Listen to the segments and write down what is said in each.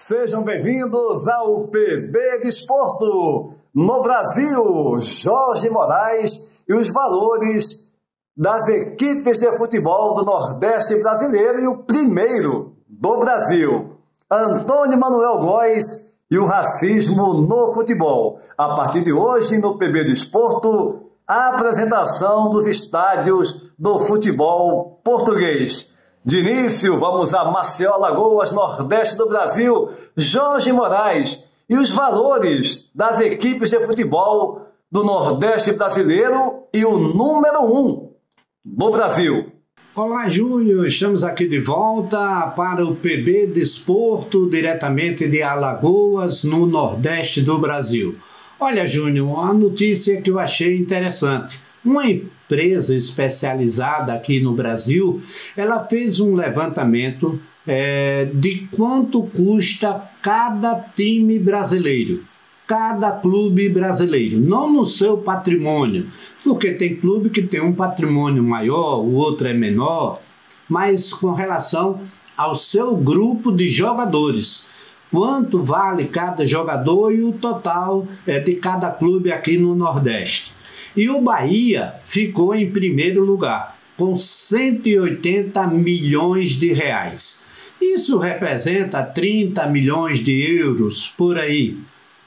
Sejam bem-vindos ao PB Desporto. No Brasil, Jorge Moraes e os valores das equipes de futebol do Nordeste brasileiro e o primeiro do Brasil. Antônio Manuel Góes e o racismo no futebol. A partir de hoje, no PB Desporto, a apresentação dos estádios do futebol português. De início, vamos a Maceió, Alagoas, Nordeste do Brasil, Jorge Moraes e os valores das equipes de futebol do Nordeste brasileiro e o número 1 do Brasil. Olá, Júnior, estamos aqui de volta para o PB Desporto, diretamente de Alagoas, no Nordeste do Brasil. Olha, Júnior, uma notícia que eu achei interessante. Uma empresa especializada aqui no Brasil, ela fez um levantamento de quanto custa cada time brasileiro, cada clube brasileiro, não no seu patrimônio, porque tem clube que tem um patrimônio maior, o outro é menor, mas com relação ao seu grupo de jogadores. Quanto vale cada jogador e o total de cada clube aqui no Nordeste. E o Bahia ficou em primeiro lugar, com 180 milhões de reais. Isso representa 30 milhões de euros por aí.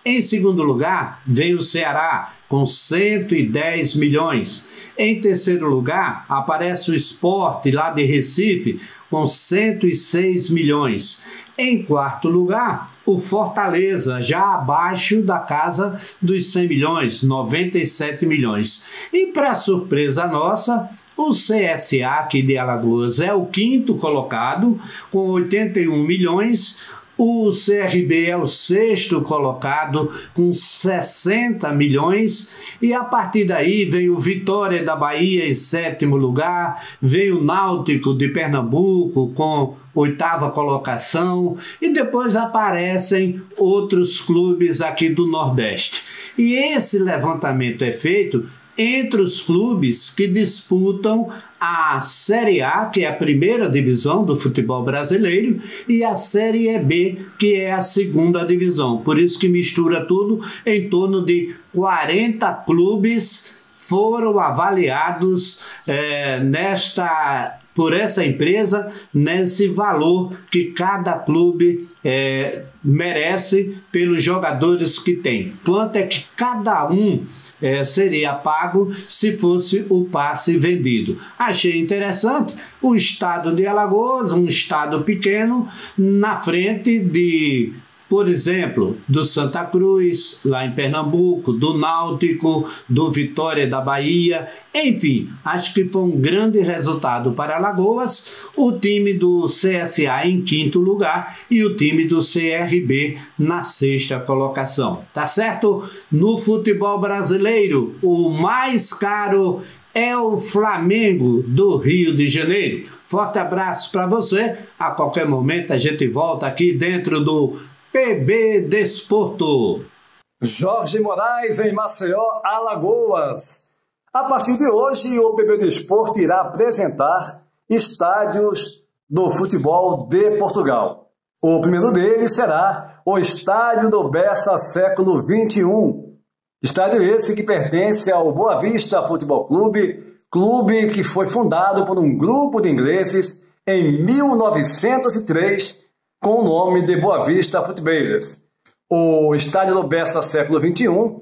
Em segundo lugar, veio o Ceará, com 110 milhões. Em terceiro lugar, aparece o Sport, lá de Recife, com 106 milhões. Em quarto lugar, o Fortaleza, já abaixo da casa dos 100 milhões, 97 milhões. E para surpresa nossa, o CSA aqui de Alagoas é o quinto colocado, com 81 milhões. O CRB é o sexto colocado com 60 milhões e a partir daí vem o Vitória da Bahia em sétimo lugar, vem o Náutico de Pernambuco com oitava colocação e depois aparecem outros clubes aqui do Nordeste. E esse levantamento é feito entre os clubes que disputam a Série A, que é a primeira divisão do futebol brasileiro, e a Série B, que é a segunda divisão. Por isso que mistura tudo, em torno de 40 clubes foram avaliados por essa empresa, nesse valor que cada clube merece pelos jogadores que tem. Quanto é que cada um seria pago se fosse o passe vendido. Achei interessante o estado de Alagoas, um estado pequeno, na frente de, por exemplo, do Santa Cruz, lá em Pernambuco, do Náutico, do Vitória da Bahia, enfim, acho que foi um grande resultado para Alagoas, o time do CSA em quinto lugar e o time do CRB na sexta colocação, tá certo? No futebol brasileiro, o mais caro é o Flamengo do Rio de Janeiro. Forte abraço para você, a qualquer momento a gente volta aqui dentro do PB Desporto. Jorge Moraes em Maceió, Alagoas. A partir de hoje, o PB Desporto irá apresentar estádios do futebol de Portugal. O primeiro deles será o Estádio do Bessa Século XXI. Estádio esse que pertence ao Boa Vista Futebol Clube, clube que foi fundado por um grupo de ingleses em 1903, com o nome de Boa Vista Footballers. O Estádio do Bessa Século XXI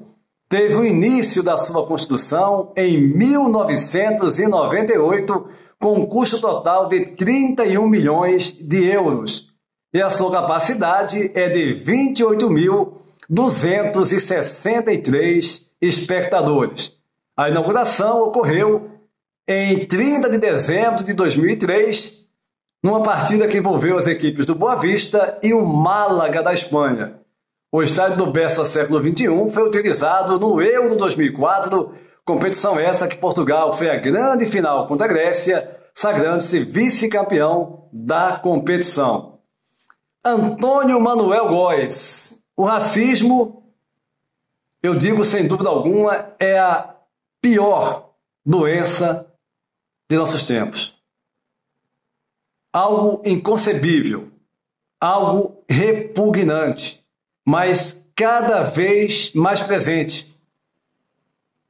teve o início da sua construção em 1998, com um custo total de 31 milhões de euros. E a sua capacidade é de 28.263 espectadores. A inauguração ocorreu em 30 de dezembro de 2003, numa partida que envolveu as equipes do Boa Vista e o Málaga da Espanha. O estádio do Bessa Século XXI foi utilizado no Euro 2004, competição essa que Portugal foi a grande final contra a Grécia, sagrando-se vice-campeão da competição. Antônio Manuel Góes. O racismo, eu digo sem dúvida alguma, é a pior doença de nossos tempos. Algo inconcebível. algo repugnante, mas cada vez mais presente.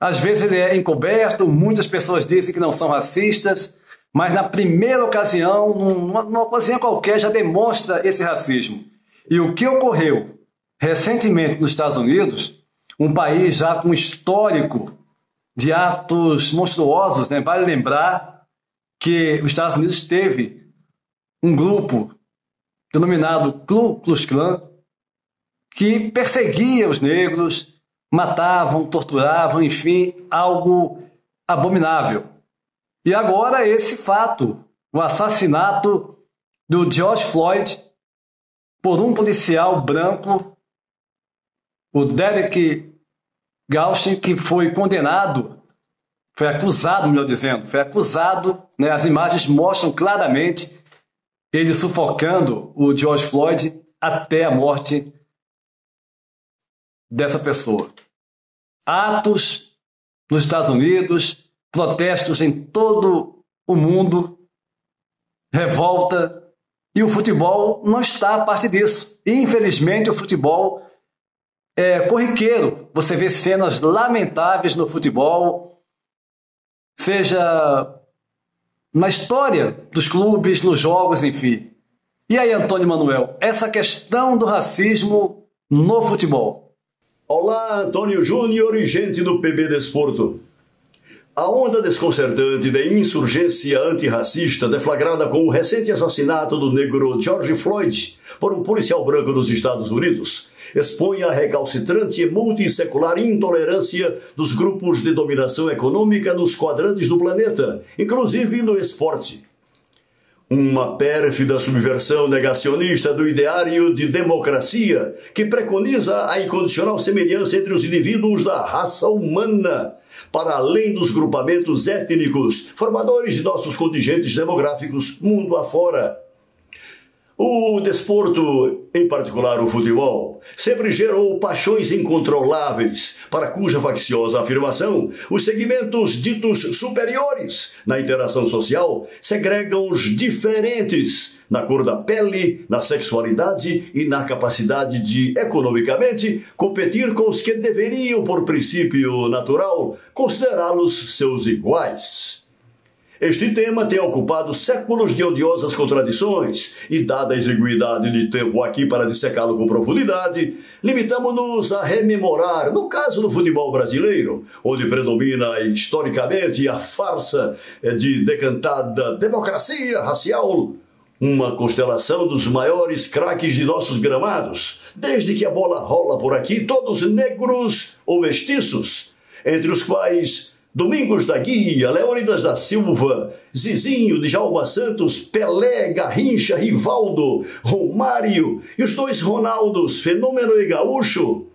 Às vezes ele é encoberto, muitas pessoas dizem que não são racistas, mas na primeira ocasião, numa ocasião qualquer, já demonstra esse racismo. E o que ocorreu recentemente nos Estados Unidos, um país já com histórico de atos monstruosos, né? Vale lembrar que os Estados Unidos teve um grupo denominado Ku Klux Klan que perseguia os negros, matavam, torturavam, enfim, algo abominável. E agora esse fato, o assassinato do George Floyd por um policial branco, o Derek Chauvin, que foi condenado, foi acusado, melhor dizendo, né? As imagens mostram claramente ele sufocando o George Floyd até a morte dessa pessoa. Atos nos Estados Unidos, protestos em todo o mundo, revolta, e o futebol não está a parte disso. Infelizmente, o futebol é corriqueiro. Você vê cenas lamentáveis no futebol, seja na história dos clubes, nos jogos, enfim. E aí, Antônio Manuel, essa questão do racismo no futebol? Olá, Antônio Júnior e gente do PB Desporto. A onda desconcertante de insurgência antirracista deflagrada com o recente assassinato do negro George Floyd por um policial branco dos Estados Unidos expõe a recalcitrante e multissecular intolerância dos grupos de dominação econômica nos quadrantes do planeta, inclusive no esporte. Uma pérfida subversão negacionista do ideário de democracia que preconiza a incondicional semelhança entre os indivíduos da raça humana, para além dos grupamentos étnicos, formadores de nossos contingentes demográficos mundo afora. O desporto, em particular o futebol, sempre gerou paixões incontroláveis, para cuja facciosa afirmação os segmentos ditos superiores na interação social segregam os diferentes na cor da pele, na sexualidade e na capacidade de, economicamente, competir com os que deveriam, por princípio natural, considerá-los seus iguais. Este tema tem ocupado séculos de odiosas contradições e, dada a exiguidade de tempo aqui para dissecá-lo com profundidade, limitamos-nos a rememorar, no caso do futebol brasileiro, onde predomina historicamente a farsa de decantada democracia racial, uma constelação dos maiores craques de nossos gramados, desde que a bola rola por aqui, todos negros ou mestiços, entre os quais Domingos da Guia, Leônidas da Silva, Zizinho, Djalma Santos, Pelé, Garrincha, Rivaldo, Romário e os dois Ronaldos, Fenômeno e Gaúcho,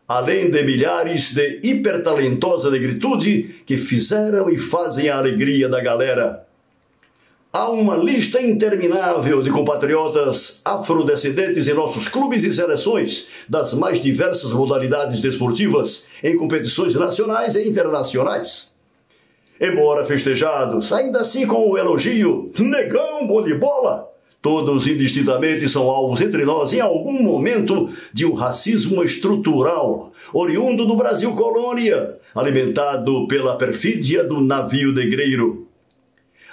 além de milhares de hipertalentosa negritude que fizeram e fazem a alegria da galera. Há uma lista interminável de compatriotas afrodescendentes em nossos clubes e seleções das mais diversas modalidades desportivas em competições nacionais e internacionais. Embora festejados, ainda assim com o elogio "negão, bom de bola", todos indistintamente são alvos entre nós em algum momento de um racismo estrutural, oriundo do Brasil colônia, alimentado pela perfídia do navio negreiro.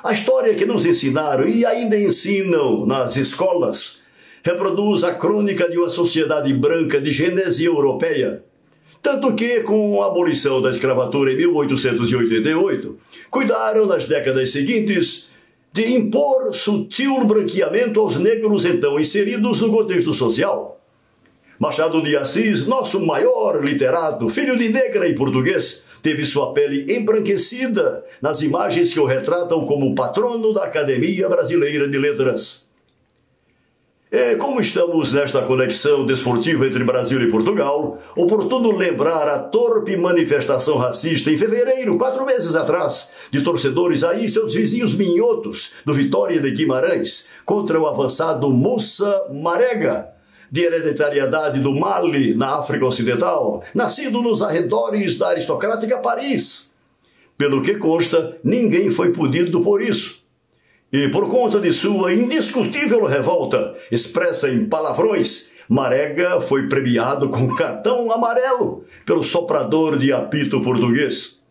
A história que nos ensinaram e ainda ensinam nas escolas reproduz a crônica de uma sociedade branca de gênese europeia. Tanto que, com a abolição da escravatura em 1888, cuidaram nas décadas seguintes de impor sutil branqueamento aos negros então inseridos no contexto social. Machado de Assis, nosso maior literato, filho de negra e português, teve sua pele embranquecida nas imagens que o retratam como patrono da Academia Brasileira de Letras. E como estamos nesta conexão desportiva entre Brasil e Portugal, oportuno lembrar a torpe manifestação racista em fevereiro, 4 meses atrás, de torcedores aí, seus vizinhos minhotos, do Vitória de Guimarães, contra o avançado Moussa Marega, de hereditariedade do Mali, na África Ocidental, nascido nos arredores da aristocrática Paris. Pelo que consta, ninguém foi punido por isso. E por conta de sua indiscutível revolta, expressa em palavrões, Marega foi premiado com cartão amarelo pelo soprador de apito português.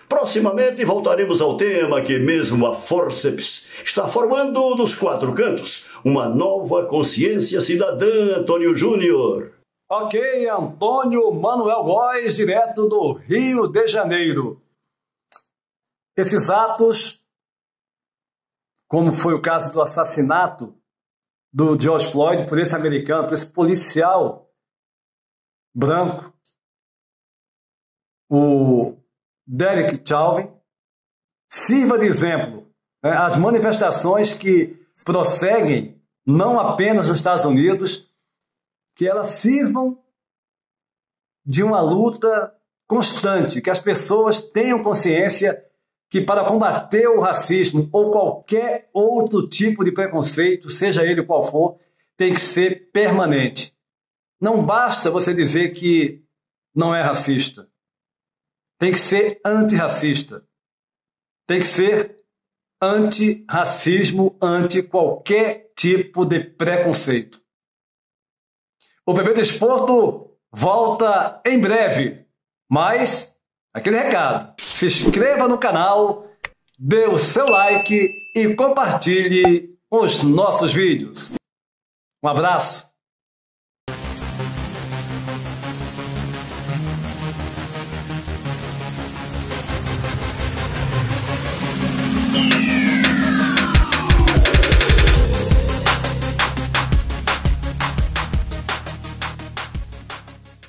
Proximamente voltaremos ao tema que mesmo a Forceps está formando nos quatro cantos, uma nova consciência cidadã, Antônio Júnior. Ok, Antônio Manuel Góes, direto do Rio de Janeiro. Esses atos, como foi o caso do assassinato do George Floyd por esse americano, por esse policial branco, o Derek Chauvin, sirva de exemplo, né, as manifestações que prosseguem não apenas nos Estados Unidos, que elas sirvam de uma luta constante, que as pessoas tenham consciência que para combater o racismo ou qualquer outro tipo de preconceito, seja ele qual for, tem que ser permanente. Não basta você dizer que não é racista. Tem que ser antirracista. Tem que ser antirracismo, anti qualquer tipo de preconceito. O PB Desporto volta em breve, mas aquele recado, se inscreva no canal, dê o seu like e compartilhe os nossos vídeos. Um abraço.